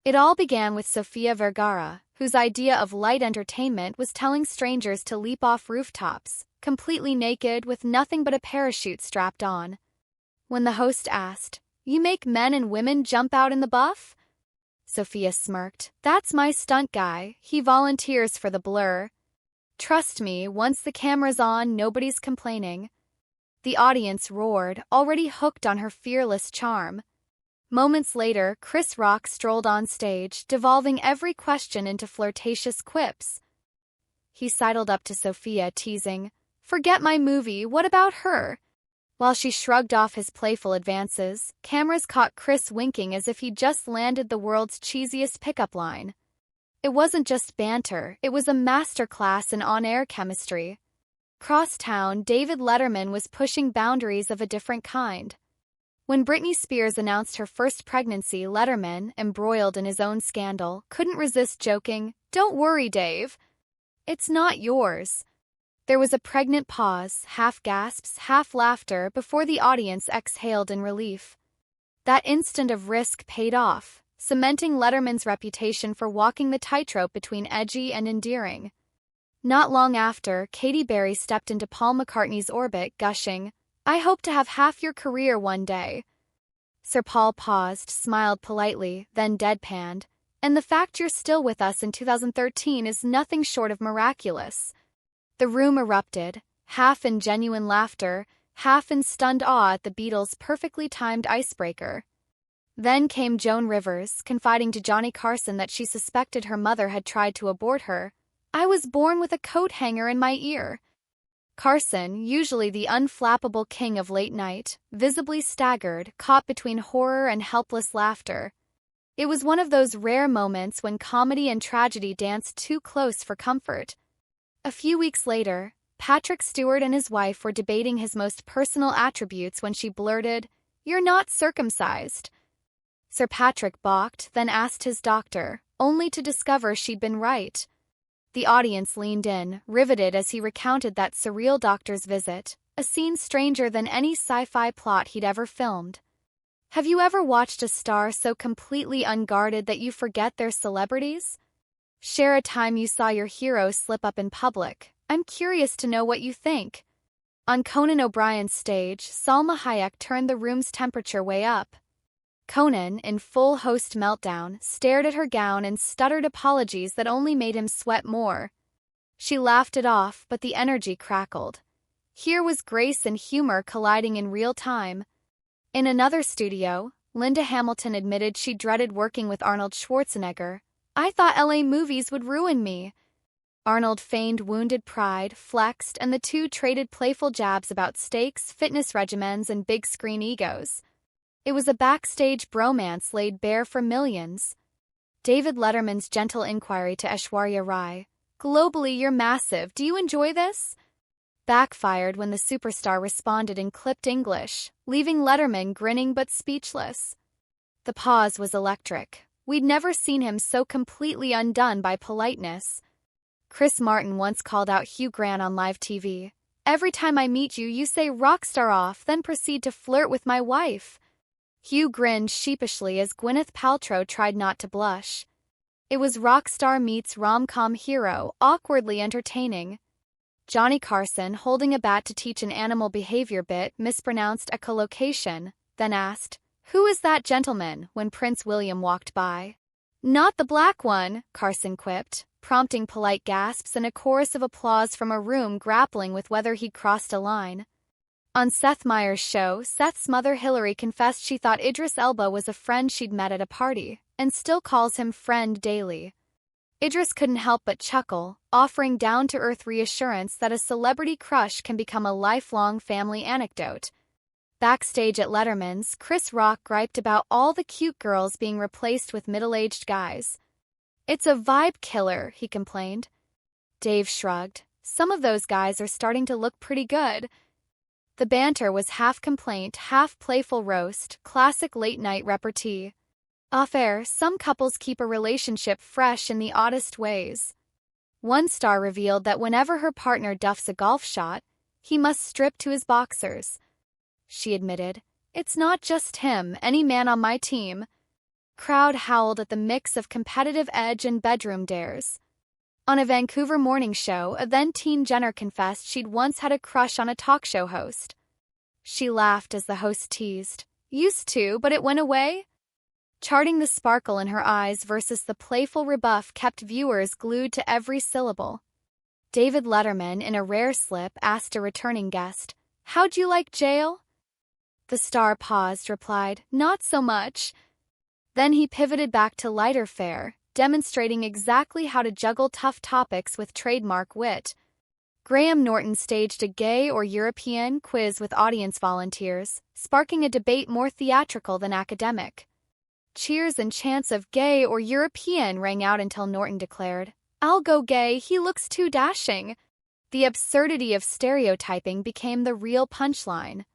It all began with Sophia Vergara, whose idea of light entertainment was telling strangers to leap off rooftops, completely naked with nothing but a parachute strapped on. When the host asked, "You make men and women jump out in the buff?" Sophia smirked. "That's my stunt guy. He volunteers for the blur. Trust me, once the camera's on, nobody's complaining." The audience roared, already hooked on her fearless charm. Moments later, Chris Rock strolled on stage, devolving every question into flirtatious quips. He sidled up to Sophia, teasing, "Forget my movie, what about her?" While she shrugged off his playful advances, cameras caught Chris winking as if he'd just landed the world's cheesiest pickup line. It wasn't just banter, it was a masterclass in on-air chemistry. Across town, David Letterman was pushing boundaries of a different kind. When Britney Spears announced her first pregnancy, Letterman, embroiled in his own scandal, couldn't resist joking, "Don't worry, Dave. It's not yours." There was a pregnant pause, half gasps, half laughter, before the audience exhaled in relief. That instant of risk paid off, cementing Letterman's reputation for walking the tightrope between edgy and endearing. Not long after, Katy Perry stepped into Paul McCartney's orbit, gushing, "I hope to have half your career one day." Sir Paul paused, smiled politely, then deadpanned, "And the fact you're still with us in 2013 is nothing short of miraculous." The room erupted, half in genuine laughter, half in stunned awe at the Beatles' perfectly timed icebreaker. Then came Joan Rivers, confiding to Johnny Carson that she suspected her mother had tried to abort her. "I was born with a coat hanger in my ear." Carson, usually the unflappable king of late night, visibly staggered, caught between horror and helpless laughter. It was one of those rare moments when comedy and tragedy danced too close for comfort. A few weeks later, Patrick Stewart and his wife were debating his most personal attributes when she blurted, "You're not circumcised." Sir Patrick balked, then asked his doctor, only to discover she'd been right. The audience leaned in, riveted as he recounted that surreal doctor's visit, a scene stranger than any sci-fi plot he'd ever filmed. Have you ever watched a star so completely unguarded that you forget they're celebrities? Share a time you saw your hero slip up in public. I'm curious to know what you think. On Conan O'Brien's stage, Salma Hayek turned the room's temperature way up. Conan, in full host meltdown, stared at her gown and stuttered apologies that only made him sweat more. She laughed it off, but the energy crackled. Here was grace and humor colliding in real time. In another studio, Linda Hamilton admitted she dreaded working with Arnold Schwarzenegger. "I thought LA movies would ruin me." Arnold feigned wounded pride, flexed, and the two traded playful jabs about steaks, fitness regimens, and big-screen egos. It was a backstage bromance laid bare for millions. David Letterman's gentle inquiry to Aishwarya Rai, "Globally, you're massive. Do you enjoy this?" backfired when the superstar responded in clipped English, leaving Letterman grinning but speechless. The pause was electric. We'd never seen him so completely undone by politeness. Chris Martin once called out Hugh Grant on live TV. "Every time I meet you, you say rockstar off, then proceed to flirt with my wife." Hugh grinned sheepishly as Gwyneth Paltrow tried not to blush. It was rockstar meets rom-com hero, awkwardly entertaining. Johnny Carson, holding a bat to teach an animal behavior bit, mispronounced echolocation, then asked, "Who is that gentleman?" when Prince William walked by. "Not the black one," Carson quipped, prompting polite gasps and a chorus of applause from a room grappling with whether he'd crossed a line. On Seth Meyers' show, Seth's mother Hillary confessed she thought Idris Elba was a friend she'd met at a party, and still calls him friend daily. Idris couldn't help but chuckle, offering down-to-earth reassurance that a celebrity crush can become a lifelong family anecdote. Backstage at Letterman's, Chris Rock griped about all the cute girls being replaced with middle-aged guys. "It's a vibe killer," he complained. Dave shrugged. "Some of those guys are starting to look pretty good." The banter was half complaint, half playful roast, classic late-night repartee. Off-air, some couples keep a relationship fresh in the oddest ways. One star revealed that whenever her partner duffs a golf shot, he must strip to his boxers. She admitted, "It's not just him, any man on my team." crowd howled at the mix of competitive edge and bedroom dares. On a Vancouver morning show, a then-teen Jenner confessed she'd once had a crush on a talk show host. She laughed as the host teased, "Used to, but it went away?" Charting the sparkle in her eyes versus the playful rebuff kept viewers glued to every syllable. David Letterman, in a rare slip, asked a returning guest, "How'd you like jail?" The star paused, replied, "Not so much." Then he pivoted back to lighter fare, demonstrating exactly how to juggle tough topics with trademark wit. Graham Norton staged a gay or European quiz with audience volunteers, sparking a debate more theatrical than academic. Cheers and chants of "gay or European" rang out until Norton declared, "I'll go gay, he looks too dashing." The absurdity of stereotyping became the real punchline.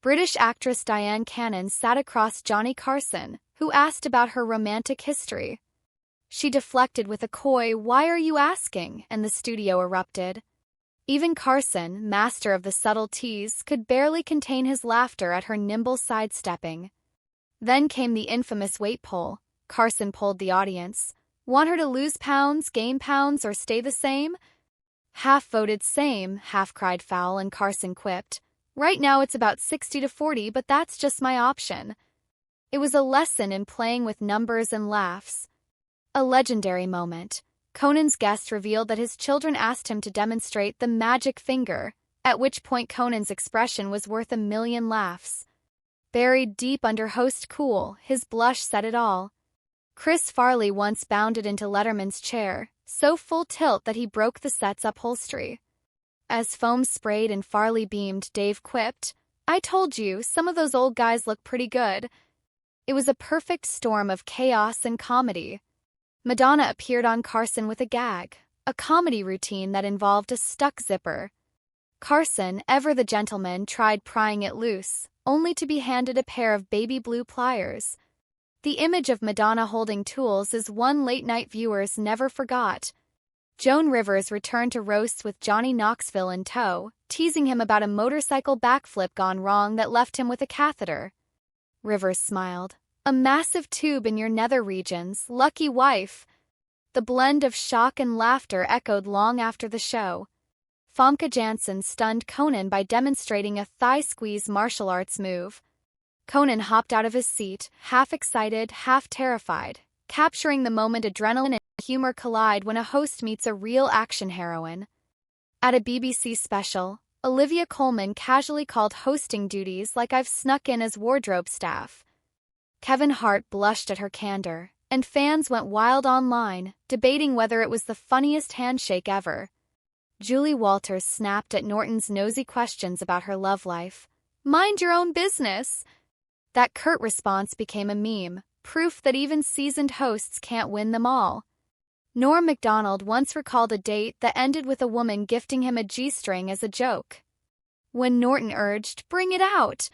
British actress Diane Cannon sat across Johnny Carson, who asked about her romantic history. She deflected with a coy, "Why are you asking?" and the studio erupted. Even Carson, master of the subtle tease, could barely contain his laughter at her nimble sidestepping. Then came the infamous weight poll. Carson polled the audience. "Want her to lose pounds, gain pounds, or stay the same?" Half voted same, half cried foul, and Carson quipped, "Right now it's about 60-40, but that's just my option." It was a lesson in playing with numbers and laughs. A legendary moment. Conan's guest revealed that his children asked him to demonstrate the magic finger, at which point Conan's expression was worth 1,000,000 laughs. Buried deep under host cool, his blush said it all. Chris Farley once bounded into Letterman's chair, so full tilt that he broke the set's upholstery. As foam sprayed and Farley beamed, Dave quipped, "I told you, some of those old guys look pretty good." It was a perfect storm of chaos and comedy. Madonna appeared on Carson with a gag, a comedy routine that involved a stuck zipper. Carson, ever the gentleman, tried prying it loose, only to be handed a pair of baby blue pliers. The image of Madonna holding tools is one late-night viewers never forgot. Joan Rivers returned to roasts with Johnny Knoxville in tow, teasing him about a motorcycle backflip gone wrong that left him with a catheter. Rivers smiled. "A massive tube in your nether regions, lucky wife." The blend of shock and laughter echoed long after the show. Famke Janssen stunned Conan by demonstrating a thigh-squeeze martial arts move. Conan hopped out of his seat, half excited, half terrified, capturing the moment adrenaline and humor collide when a host meets a real action heroine. At a BBC special, Olivia Colman casually called hosting duties like "I've snuck in as wardrobe staff." Kevin Hart blushed at her candor, and fans went wild online, debating whether it was the funniest handshake ever. Julie Walters snapped at Norton's nosy questions about her love life. "Mind your own business." That curt response became a meme, proof that even seasoned hosts can't win them all. Norm Macdonald once recalled a date that ended with a woman gifting him a G-string as a joke. When Norton urged, "Bring it out,"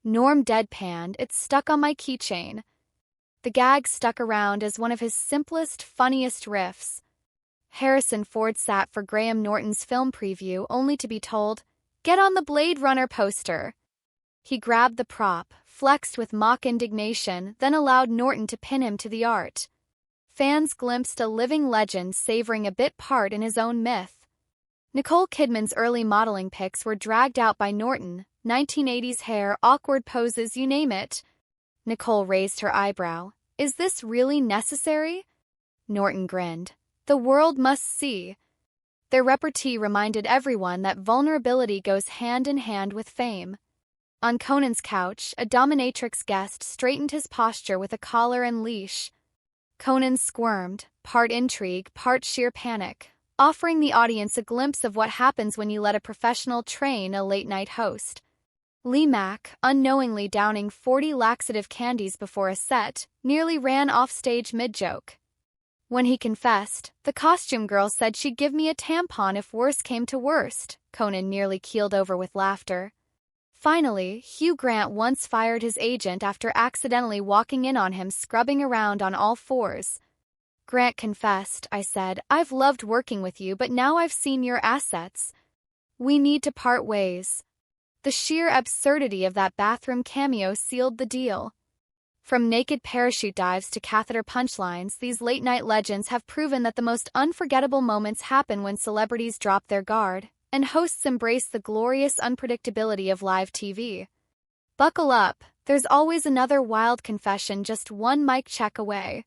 Norm deadpanned, "It's stuck on my keychain." The gag stuck around as one of his simplest, funniest riffs. Harrison Ford sat for Graham Norton's film preview only to be told, "Get on the Blade Runner poster." He grabbed the prop, flexed with mock indignation, then allowed Norton to pin him to the art. Fans glimpsed a living legend savoring a bit part in his own myth. Nicole Kidman's early modeling pics were dragged out by Norton, 1980s hair, awkward poses, you name it. Nicole raised her eyebrow. "Is this really necessary?" Norton grinned. "The world must see." Their repartee reminded everyone that vulnerability goes hand in hand with fame. On Conan's couch, a dominatrix guest straightened his posture with a collar and leash. Conan squirmed, part intrigue, part sheer panic, offering the audience a glimpse of what happens when you let a professional train a late-night host. Lee Mack, unknowingly downing 40 laxative candies before a set, nearly ran off stage mid-joke. When he confessed, "The costume girl said she'd give me a tampon if worse came to worst," Conan nearly keeled over with laughter. Finally, Hugh Grant once fired his agent after accidentally walking in on him scrubbing around on all fours. Grant confessed, "I said, I've loved working with you, but now I've seen your assets. We need to part ways." The sheer absurdity of that bathroom cameo sealed the deal. From naked parachute dives to catheter punchlines, these late-night legends have proven that the most unforgettable moments happen when celebrities drop their guard, and hosts embrace the glorious unpredictability of live TV. Buckle up, there's always another wild confession just one mic check away.